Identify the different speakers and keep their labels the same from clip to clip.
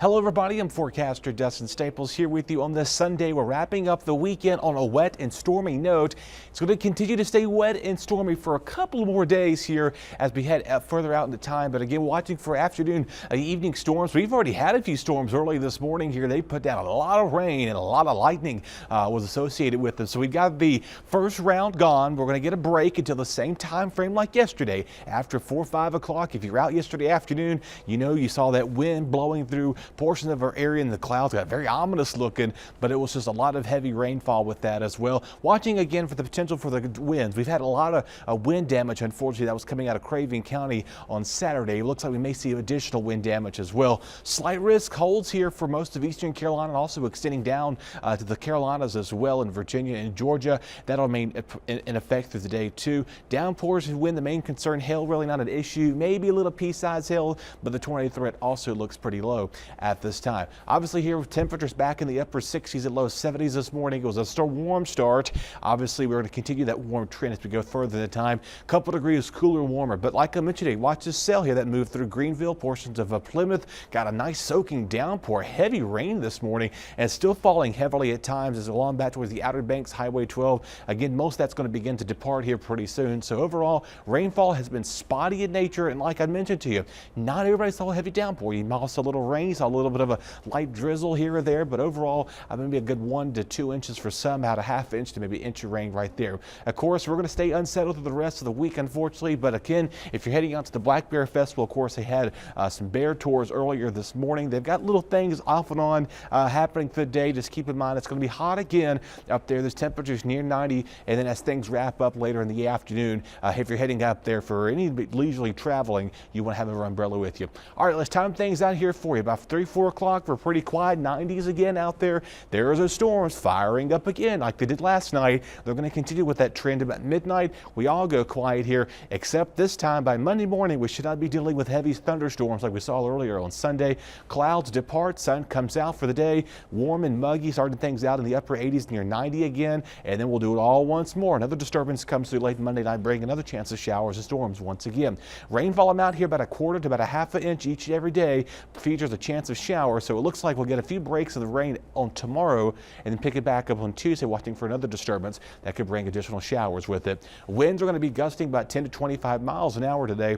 Speaker 1: Hello everybody, I'm forecaster Dustin Staples here with you on this Sunday. We're wrapping up the weekend on a wet and stormy note. It's going to continue to stay wet and stormy for a couple more days here as we head further out in the time. But again, watching for afternoon, evening storms. We've already had a few storms early this morning here. They put down a lot of rain and a lot of lightning was associated with them. So we've got the first round gone. We're going to get a break until the same time frame like yesterday after 4 or 5 o'clock. If you're out yesterday afternoon, you know you saw that wind blowing through portions of our area, and the clouds got very ominous looking, but it was just a lot of heavy rainfall with that as well. Watching again for the potential for the winds. We've had a lot of wind damage, unfortunately, that was coming out of Craven County on Saturday. It looks like we may see additional wind damage as well. Slight risk holds here for most of eastern Carolina, and also extending down to the Carolinas as well, in Virginia and Georgia. That'll remain in effect through the day too. Downpours and wind, the main concern. Hail really not an issue, maybe a little pea-sized hail, but the tornado threat also looks pretty low at this time. Obviously here with temperatures back in the upper 60s and low 70s this morning. It was a warm start. Obviously we're going to continue that warm trend as we go further in the time. Couple degrees cooler and warmer, but like I mentioned today, watch this cell here that moved through Greenville, portions of Plymouth. Got a nice soaking downpour, heavy rain this morning, and still falling heavily at times as along back towards the Outer Banks, Highway 12. Again, most of that's going to begin to depart here pretty soon. So overall, rainfall has been spotty in nature, and like I mentioned to you, not everybody saw a heavy downpour. You saw a little rain, saw a little bit of a light drizzle here or there, but overall, maybe a good 1 to 2 inches for some, out a half inch to maybe an inch of rain right there. Of course, we're going to stay unsettled through the rest of the week, unfortunately, but again, if you're heading out to the Black Bear Festival, of course, they had some bear tours earlier this morning. They've got little things off and on happening for the day. Just keep in mind, it's going to be hot again up there. There's temperatures near 90, and then as things wrap up later in the afternoon, if you're heading up there for any leisurely traveling, you want to have an umbrella with you. All right, let's time things out here for you. About 3, 4 o'clock, we're pretty quiet. 90s again out there. There's those storms firing up again like they did last night. They're going to continue with that trend. About midnight, we all go quiet here, except this time by Monday morning, we should not be dealing with heavy thunderstorms like we saw earlier on Sunday. Clouds depart, sun comes out for the day, warm and muggy, starting things out in the upper 80s near 90 again, and then we'll do it all once more. Another disturbance comes through late Monday night, bringing another chance of showers and storms once again. Rainfall amount here about 1/4 to about a half an inch each and every day. Features a chance of showers, so it looks like we'll get a few breaks of the rain on tomorrow and then pick it back up on Tuesday, watching for another disturbance that could bring additional showers with it. Winds are going to be gusting about 10 to 25 miles an hour today,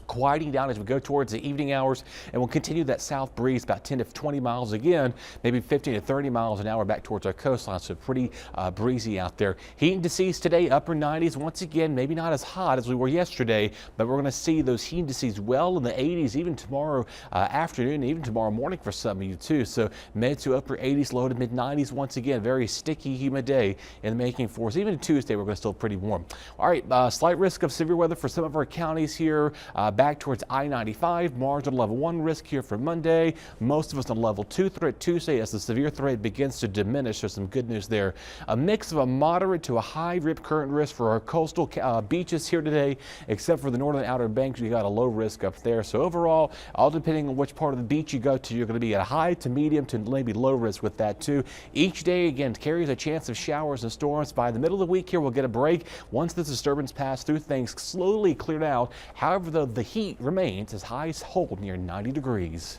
Speaker 1: quieting down as we go towards the evening hours, and we'll continue that south breeze about 10 to 20 miles again, maybe 15 to 30 miles an hour back towards our coastline. So pretty breezy out there. Heat indices today, upper 90s. Once again, maybe not as hot as we were yesterday, but we're going to see those heat indices well in the 80s even tomorrow afternoon, even tomorrow morning for some of you too. So mid to upper 80s, low to mid 90s. Once again, very sticky, humid day in the making for us. Even Tuesday, we're going to still pretty warm. All right, slight risk of severe weather for some of our counties here. Back towards I-95, marginal level 1 risk here for Monday. Most of us on level 2 threat Tuesday as the severe threat begins to diminish. There's some good news there. A mix of a moderate to a high rip current risk for our coastal beaches here today, except for the northern Outer Banks. We got a low risk up there. So overall, all depending on which part of the beach you go to, you're going to be at a high to medium to maybe low risk with that too. Each day again carries a chance of showers and storms. By the middle of the week here, we'll get a break. Once this disturbance passed through, things slowly cleared out. However, the heat remains as highs hold near 90 degrees.